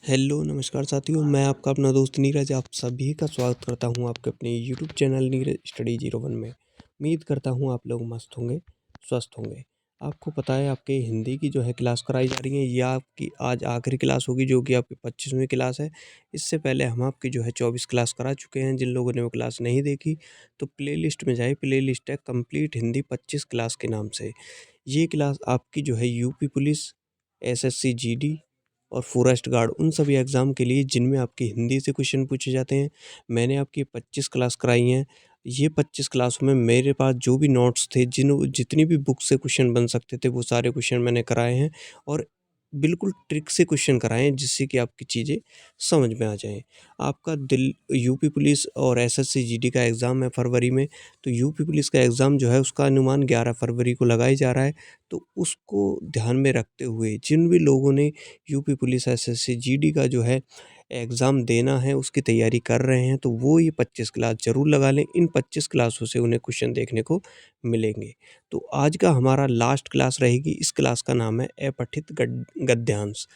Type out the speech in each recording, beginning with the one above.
Hello नमस्कार साथियों, मैं आपका अपना दोस्त नीरज आप सभी का स्वागत करता हूं आपके अपने यूट्यूब चैनल नीरज स्टडी 01 में। उम्मीद करता हूं आप लोग मस्त होंगे, स्वस्थ होंगे। आपको पता है आपके हिंदी की जो है क्लास कराई जा रही है, यह आपकी आज आखिरी क्लास होगी जो कि आपकी 25वीं क्लास है। इससे पहले हम आपकी जो है 24 क्लास करा चुके हैं। जिन लोगों ने वो क्लास नहीं देखी तो प्लेलिस्ट में जाइए, प्लेलिस्ट है कंप्लीट हिंदी 25 क्लास के नाम से। ये क्लास आपकी जो है यूपी पुलिस, एसएससी जीडी और फॉरेस्ट गार्ड उन सभी एग्ज़ाम के लिए जिनमें आपकी हिंदी से क्वेश्चन पूछे जाते हैं। मैंने आपकी 25 क्लास कराई हैं। ये 25 क्लासों में मेरे पास जो भी नोट्स थे, जितनी भी बुक से क्वेश्चन बन सकते थे, वो सारे क्वेश्चन मैंने कराए हैं और बिल्कुल ट्रिक से क्वेश्चन कराए हैं जिससे कि आपकी चीज़ें समझ में आ जाएँ। आपका दिल यूपी पुलिस और एसएससी जीडी का एग्ज़ाम है फरवरी में, तो यूपी पुलिस का एग्ज़ाम जो है उसका अनुमान 11 फरवरी को लगाया जा रहा है। तो उसको ध्यान में रखते हुए जिन भी लोगों ने यूपी पुलिस एसएससी जीडी का जो है एग्ज़ाम देना है, उसकी तैयारी कर रहे हैं, तो वो ये 25 क्लास ज़रूर लगा लें। इन 25 क्लासों से उन्हें क्वेश्चन देखने को मिलेंगे। तो आज का हमारा लास्ट क्लास रहेगी, इस क्लास का नाम है अपठित गद्यांश।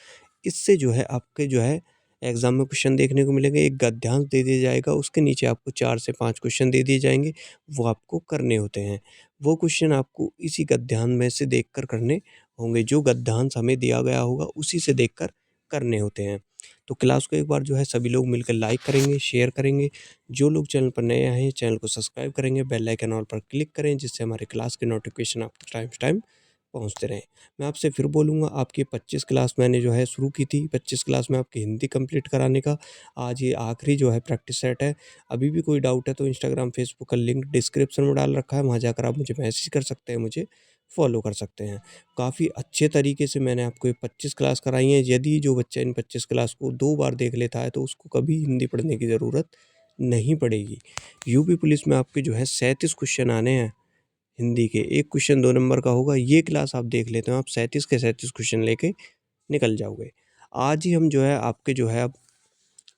इससे जो है आपके जो है एग्ज़ाम में क्वेश्चन देखने को मिलेंगे। एक गद्यांश दे दिया जाएगा, उसके नीचे आपको 4 से 5 क्वेश्चन दे दिए जाएँगे, वो आपको करने होते हैं। वो क्वेश्चन आपको इसी गद्यांश में से देखकर करने होंगे, जो गद्यांश हमें दिया गया होगा उसी से देखकर करने होते हैं। तो क्लास को एक बार जो है सभी लोग मिलकर लाइक करेंगे, शेयर करेंगे। जो लोग चैनल पर नए आए हैं, चैनल को सब्सक्राइब करेंगे, बेल आइकन ऑल पर क्लिक करें जिससे हमारे क्लास के नोटिफ़िकेशन आपको टाइम टू टाइम पहुँचते रहें। मैं आपसे फिर बोलूँगा, आपकी 25 क्लास मैंने जो है शुरू की थी, 25 क्लास में आपकी हिंदी कंप्लीट कराने का आज ये आखिरी जो है प्रैक्टिस सेट है। अभी भी कोई डाउट है तो इंस्टाग्राम, फेसबुक का लिंक डिस्क्रिप्शन में डाल रखा है, वहाँ जाकर आप मुझे मैसेज कर सकते हैं, मुझे फॉलो कर सकते हैं। काफ़ी अच्छे तरीके से मैंने आपको ये 25 क्लास कराई हैं। यदि जो बच्चा इन 25 क्लास को 2 बार देख लेता है तो उसको कभी हिंदी पढ़ने की ज़रूरत नहीं पड़ेगी। यूपी पुलिस में आपके जो है 37 क्वेश्चन आने हैं हिंदी के, 1 क्वेश्चन 2 नंबर का होगा। ये क्लास आप देख लेते हो, आप 37 के 37 क्वेश्चन लेके निकल जाओगे। आज ही हम जो है आपके जो है अब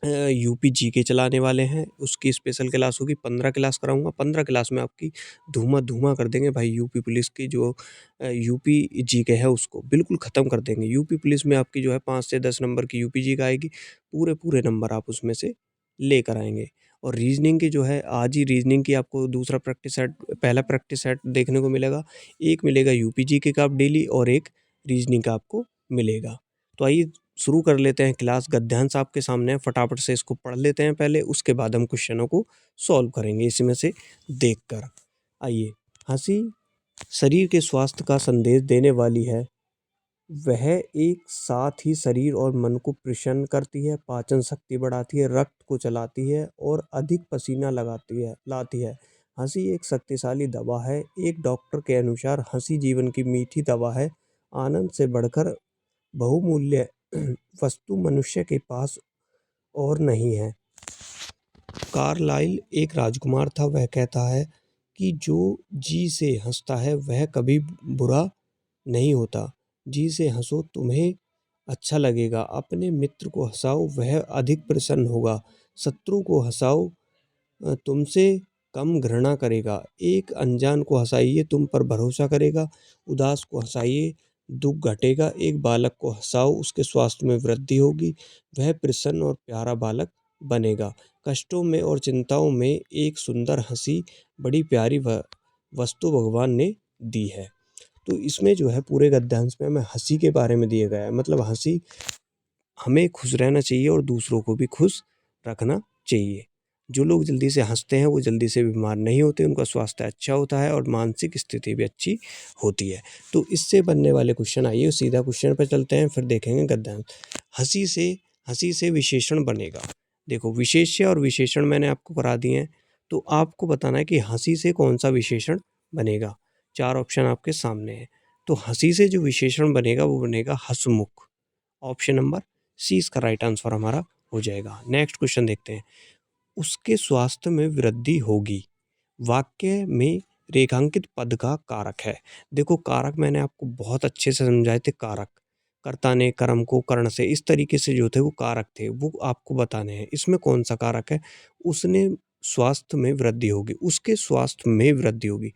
यूपी जीके चलाने वाले हैं, उसकी स्पेशल क्लास होगी। 15 क्लास कराऊँगा, 15 क्लास में आपकी धूमा-धूमा कर देंगे भाई। यूपी पुलिस की जो यूपी जीके है उसको बिल्कुल ख़त्म कर देंगे। यूपी पुलिस में आपकी जो है 5 से 10 नंबर की यूपी जीके आएगी, पूरे-पूरे नंबर आप उसमें से लेकर आएँगे। और रीज़निंग की जो है आज ही रीज़निंग की आपको दूसरा प्रैक्टिस सेट, पहला प्रैक्टिस सेट देखने को मिलेगा। एक मिलेगा यूपी जीके का आप डेली और एक रीज़निंग का आपको मिलेगा। तो आइए शुरू कर लेते हैं क्लास। गद्यांश आपके सामने है, फटाफट से इसको पढ़ लेते हैं पहले, उसके बाद हम क्वेश्चनों को सॉल्व करेंगे इसमें से देखकर। आइए, हँसी शरीर के स्वास्थ्य का संदेश देने वाली है। वह एक साथ ही शरीर और मन को प्रसन्न करती है, पाचन शक्ति बढ़ाती है, रक्त को चलाती है और अधिक पसीना लाती है। हँसी एक शक्तिशाली दवा है। एक डॉक्टर के अनुसार हँसी जीवन की मीठी दवा है। आनंद से बढ़कर बहुमूल्य वस्तु मनुष्य के पास और नहीं है। कार्लाइल एक राजकुमार था। वह कहता है कि जो जी से हंसता है वह कभी बुरा नहीं होता। जी से हंसो, तुम्हें अच्छा लगेगा। अपने मित्र को हंसाओ, वह अधिक प्रसन्न होगा। शत्रु को हंसाओ, तुमसे कम घृणा करेगा। एक अनजान को हंसाइए, तुम पर भरोसा करेगा। उदास को हंसाइए, दुख घटेगा। एक बालक को हंसाओ, उसके स्वास्थ्य में वृद्धि होगी। वह प्रसन्न और प्यारा बालक बनेगा। कष्टों में और चिंताओं में एक सुंदर हंसी बड़ी प्यारी वस्तु भगवान ने दी है। तो इसमें जो है पूरे गद्यांश में हमें हंसी के बारे में दिया गया है। मतलब हंसी, हमें खुश रहना चाहिए और दूसरों को भी खुश रखना चाहिए। जो लोग जल्दी से हँसते हैं वो जल्दी से बीमार नहीं होते, उनका स्वास्थ्य अच्छा होता है और मानसिक स्थिति भी अच्छी होती है। तो इससे बनने वाले क्वेश्चन, आइए सीधा क्वेश्चन पे चलते हैं, फिर देखेंगे गद्यांश। हँसी से हँसी से विशेषण बनेगा। देखो, विशेष्य और विशेषण मैंने आपको करा दिए हैं, तो आपको बताना है कि हँसी से कौन-सा विशेषण बनेगा। 4 ऑप्शन आपके सामने हैं। तो हँसी से जो विशेषण बनेगा वो बनेगा हँसमुख। ऑप्शन नंबर सी इसका राइट आंसर हमारा हो जाएगा। नेक्स्ट क्वेश्चन देखते हैं। उसके स्वास्थ्य में वृद्धि होगी। वाक्य में रेखांकित पद का कारक है। देखो, कारक मैंने आपको बहुत अच्छे से समझाए थे। कारक, कर्ता ने कर्म को कर्ण से इस तरीके से जो थे वो कारक थे, वो आपको बताने हैं। इसमें कौन सा कारक है? उसने स्वास्थ्य में वृद्धि होगी, उसके स्वास्थ्य में वृद्धि होगी।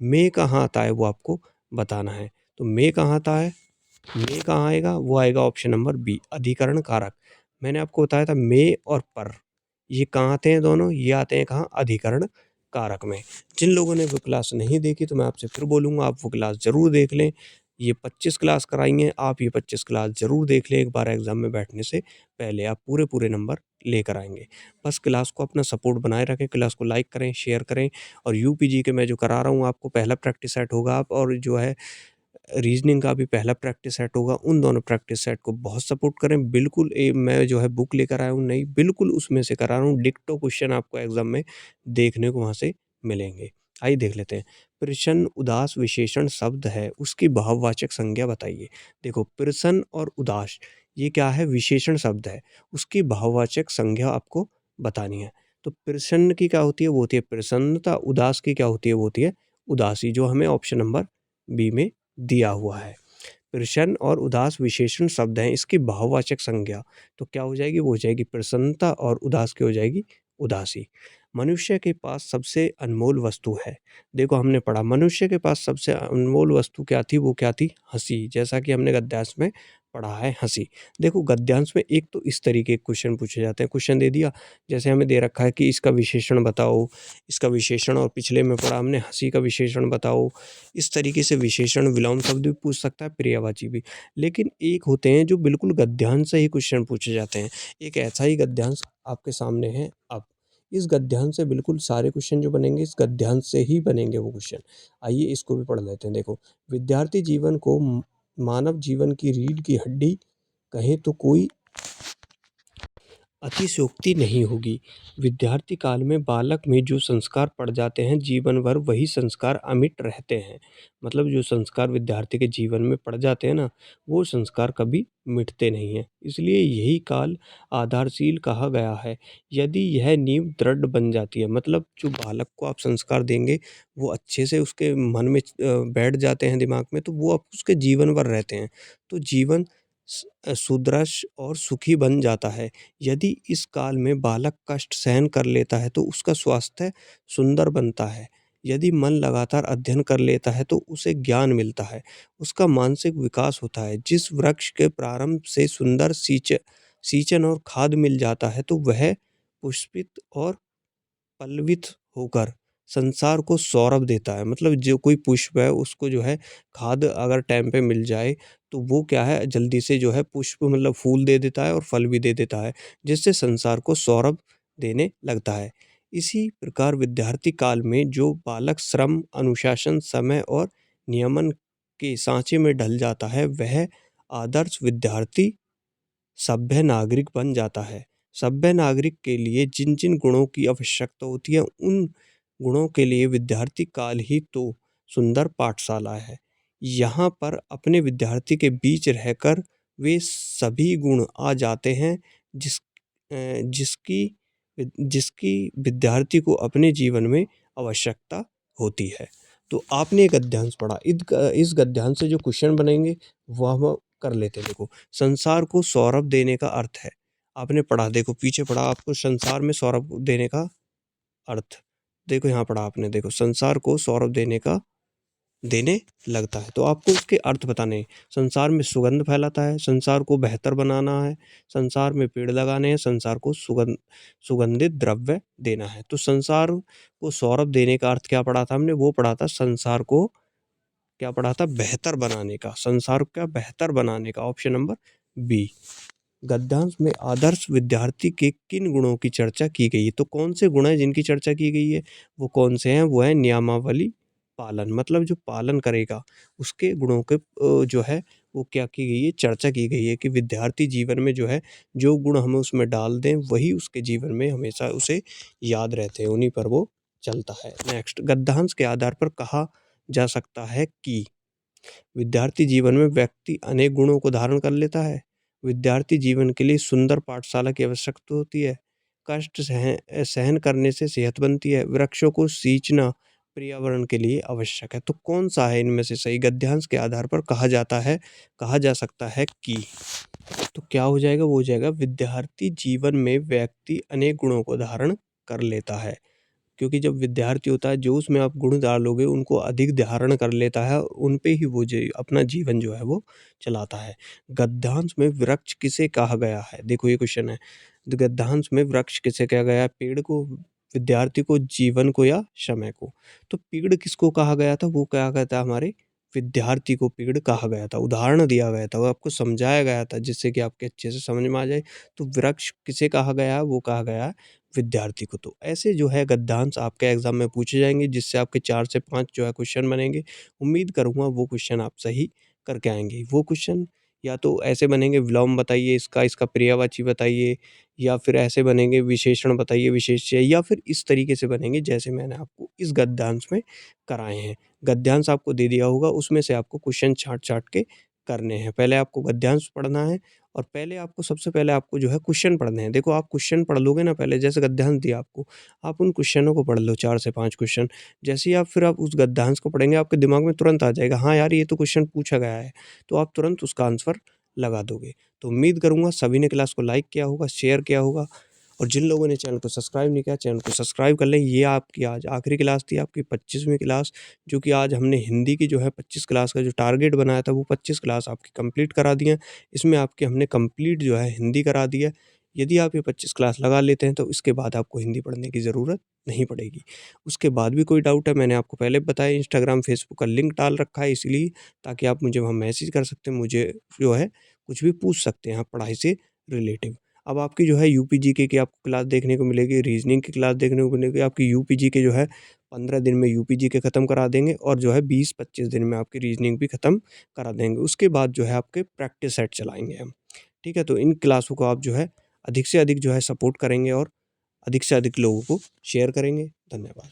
में कहाँ आता है वो आपको बताना है। तो में कहाँ आता है? में कहाँ आएगा? वो आएगा ऑप्शन नंबर बी, अधिकरण कारक। मैंने आपको बताया था में और पर, ये कहाँ आते हैं दोनों? ये आते हैं कहाँ? अधिकरण कारक में। जिन लोगों ने वो क्लास नहीं देखी तो मैं आपसे फिर बोलूँगा आप वो क्लास ज़रूर देख लें। ये 25 क्लास कराई हैं, आप ये 25 क्लास ज़रूर देख लें एक बार एग्ज़ाम में बैठने से पहले, आप पूरे-पूरे नंबर लेकर आएँगे। बस क्लास को अपना सपोर्ट बनाए रखें, क्लास को लाइक करें, शेयर करें और यूपीजी के मैं जो करा रहा हूँ आपको पहला प्रैक्टिस सेट होगा आप और जो है रीज़निंग का भी पहला प्रैक्टिस सेट होगा, उन दोनों प्रैक्टिस सेट को बहुत सपोर्ट करें। बिल्कुल मैं जो है बुक लेकर आया हूँ नई, बिल्कुल उसमें से करा रहा हूँ, डिक्टो क्वेश्चन आपको एग्ज़ाम में देखने को वहाँ से मिलेंगे। आइए देख लेते हैं। प्रश्न उदास विशेषण शब्द है, उसकी भाववाचक संज्ञा बताइए। देखो प्रसन्न और उदास ये क्या है? विशेषण शब्द है, उसकी भाववाचक संज्ञा आपको बतानी है। तो प्रसन्न की क्या होती है? वो होती है प्रसन्नता, उदास की क्या होती है? वो होती है उदासी, जो हमें ऑप्शन नंबर बी में दिया हुआ है। प्रसन्न और उदास विशेषण शब्द हैं, इसकी भाववाचक संज्ञा तो क्या हो जाएगी? वो हो जाएगी प्रसन्नता और उदास की हो जाएगी उदासी। मनुष्य के पास सबसे अनमोल वस्तु है। देखो हमने पढ़ा मनुष्य के पास सबसे अनमोल वस्तु क्या थी? वो क्या थी? हँसी। जैसा कि हमने गद्यांश में पढ़ा है हँसी। देखो गद्यांश में एक तो इस तरीके के क्वेश्चन पूछे जाते हैं, क्वेश्चन दे दिया जैसे हमें दे रखा है कि इसका विशेषण बताओ, इसका विशेषण और पिछले में पढ़ा हमने हँसी का विशेषण बताओ। इस तरीके से विशेषण विलोम शब्द भी पूछ सकता है, पर्यायवाची भी। लेकिन एक होते हैं जो बिल्कुल गद्यांश से ही क्वेश्चन पूछे जाते हैं। एक ऐसा ही गद्यांश आपके सामने है अब। इस गद्यांश से बिल्कुल सारे क्वेश्चन जो बनेंगे इस गद्यांश से ही बनेंगे वो क्वेश्चन। आइए इसको भी पढ़ लेते हैं। देखो विद्यार्थी जीवन को मानव जीवन की रीढ़ की हड्डी कहें तो कोई अतिशयोक्ति नहीं होगी। विद्यार्थी काल में बालक में जो संस्कार पड़ जाते हैं जीवन भर वही संस्कार अमिट रहते हैं। मतलब जो संस्कार विद्यार्थी के जीवन में पड़ जाते हैं ना, वो संस्कार कभी मिटते नहीं हैं। इसलिए यही काल आधारशील कहा गया है। यदि यह नींव दृढ़ बन जाती है, मतलब जो बालक को आप संस्कार देंगे वो अच्छे से उसके मन में बैठ जाते हैं दिमाग में, तो वो अब उसके जीवन भर रहते हैं। तो जीवन सुदृढ़ और सुखी बन जाता है। यदि इस काल में बालक कष्ट सहन कर लेता है तो उसका स्वास्थ्य सुंदर बनता है। यदि मन लगातार अध्ययन कर लेता है तो उसे ज्ञान मिलता है, उसका मानसिक विकास होता है। जिस वृक्ष के प्रारंभ से सुंदर सींचन और खाद मिल जाता है तो वह पुष्पित और पल्लवित होकर संसार को सौरभ देता है। मतलब जो कोई पुष्प है उसको जो है खाद अगर टाइम पे मिल जाए तो वो क्या है जल्दी से जो है पुष्प मतलब फूल दे देता है और फल भी दे देता है, जिससे संसार को सौरभ देने लगता है। इसी प्रकार विद्यार्थी काल में जो बालक श्रम, अनुशासन, समय और नियमन के सांचे में ढल जाता है वह आदर्श विद्यार्थी सभ्य नागरिक बन जाता है। सभ्य नागरिक के लिए जिन-जिन गुणों की आवश्यकता होती है, उन गुणों के लिए विद्यार्थी काल ही तो सुंदर पाठशाला है। यहाँ पर अपने विद्यार्थी के बीच रहकर वे सभी गुण आ जाते हैं जिस जिसकी जिसकी विद्यार्थी को अपने जीवन में आवश्यकता होती है। तो आपने एक गद्यांश पढ़ा, इस गद्यांश से जो क्वेश्चन बनेंगे वह हम कर लेते हैं। देखो संसार को सौरभ देने का अर्थ है। आपने पढ़ा देखो पीछे पढ़ा आपको संसार में सौरभ देने का अर्थ। देखो यहाँ पढ़ा आपने देखो संसार को सौरभ देने लगता है। तो आपको उसके अर्थ बताने हैं। संसार में सुगंध फैलाता है, संसार को बेहतर बनाना है, संसार में पेड़ लगाने हैं, संसार को सुगंधित द्रव्य देना है। तो संसार को सौरभ देने का अर्थ क्या पढ़ा था हमने? वो पढ़ा था संसार को क्या पढ़ा था? बेहतर बनाने का। संसार का बेहतर बनाने का ऑप्शन नंबर बी। गद्यांश में आदर्श विद्यार्थी के किन गुणों की चर्चा की गई है? तो कौन से गुण हैं जिनकी चर्चा की गई है? वो कौन से हैं? वो है नियमावली पालन, मतलब जो पालन करेगा उसके गुणों के जो है वो क्या की गई है? चर्चा की गई है कि विद्यार्थी जीवन में जो है जो गुण हम उसमें डाल दें वही उसके जीवन में हमेशा उसे याद रहते हैं, उन्हीं पर वो चलता है। नेक्स्ट गद्यांश के आधार पर कहा जा सकता है कि विद्यार्थी जीवन में व्यक्ति अनेक गुणों को धारण कर लेता है। विद्यार्थी जीवन के लिए सुंदर पाठशाला की आवश्यकता होती है। कष्ट सहन करने से सेहत बनती है। वृक्षों को सींचना पर्यावरण के लिए आवश्यक है। तो कौन सा है इनमें से सही? गद्यांश के आधार पर कहा जा सकता है कि तो क्या हो जाएगा? वो हो जाएगा विद्यार्थी जीवन में व्यक्ति अनेक गुणों को धारण कर लेता है। क्योंकि जब विद्यार्थी होता है, जो उसमें आप गुण डालोगे उनको अधिक धारण कर लेता है, उन पे ही वो अपना जीवन जो है वो चलाता है। गद्यांश में वृक्ष किसे कहा गया है? देखो ये क्वेश्चन है। गद्यांश में वृक्ष किसे कहा गया है? पेड़ को, विद्यार्थी को, जीवन को या समय को? तो पेड़ किसको कहा गया था? वो कहा गया था हमारे विद्यार्थी को पेड़ कहा गया था, उदाहरण दिया गया था, वो आपको समझाया गया था जिससे कि आपके अच्छे से समझ में आ जाए। तो वृक्ष किसे कहा गया है? वो कहा गया है विद्यार्थी को। तो ऐसे जो है गद्यांश आपके एग्ज़ाम में पूछे जाएँगे, जिससे आपके 4 से 5 जो है क्वेश्चन बनेंगे। उम्मीद करूँगा वो क्वेश्चन आप सही करके आएँगे। वो क्वेश्चन या तो ऐसे बनेंगे, विलोम बताइए इसका, इसका पर्यायवाची बताइए, या फिर ऐसे बनेंगे, विशेषण बताइए, विशेष्य, या फिर इस तरीके से बनेंगे जैसे मैंने आपको इस गद्यांश में कराए हैं। गद्यांश आपको दे दिया होगा, उसमें से आपको क्वेश्चन छाँट-छाँट के करने हैं। पहले आपको गद्यांश पढ़ना है और पहले आपको, सबसे पहले आपको जो है क्वेश्चन पढ़ने हैं। देखो आप क्वेश्चन पढ़ लोगे ना पहले, जैसे गद्यांश दिया आपको, आप उन क्वेश्चनों को पढ़ लो 4 से 5 क्वेश्चन। जैसे ही आप फिर आप उस गद्यांश को पढ़ेंगे, आपके दिमाग में तुरंत आ जाएगा, हाँ यार ये तो क्वेश्चन पूछा गया है, तो आप तुरंत उसका आंसर लगा दोगे। तो उम्मीद करूँगा सभी ने क्लास को लाइक किया होगा, शेयर किया होगा, और जिन लोगों ने चैनल को सब्सक्राइब नहीं किया, चैनल को सब्सक्राइब कर लें। ये आपकी आज आखिरी क्लास थी, आपकी 25वीं क्लास, जो कि आज हमने हिंदी की जो है 25 क्लास का जो टारगेट बनाया था, वो 25 क्लास आपकी कंप्लीट करा दी है। इसमें आपकी हमने कंप्लीट जो है हिंदी करा दी है। यदि आप ये 25 क्लास लगा लेते हैं, तो इसके बाद आपको हिंदी पढ़ने की ज़रूरत नहीं पड़ेगी। उसके बाद भी कोई डाउट है, मैंने आपको पहले बताया, इंस्टाग्राम, फेसबुक का लिंक डाल रखा है इसलिए, ताकि आप मुझे वहाँ मैसेज कर सकते हैं, मुझे जो है कुछ भी पूछ सकते हैं आप पढ़ाई से रिलेटिव। अब आपकी जो है यूपी जीके की आपको क्लास देखने को मिलेगी, रीजनिंग की क्लास देखने को मिलेगी। आपकी यूपी जीके जो है 15 दिन में यूपी जीके खत्म करा देंगे, और जो है 20-25 दिन में आपकी रीजनिंग भी खत्म करा देंगे। उसके बाद जो है आपके प्रैक्टिस सेट चलाएँगे हम। ठीक है? तो इन क्लासों को आप जो है अधिक से अधिक जो है सपोर्ट करेंगे और अधिक से अधिक लोगों को शेयर करेंगे। धन्यवाद।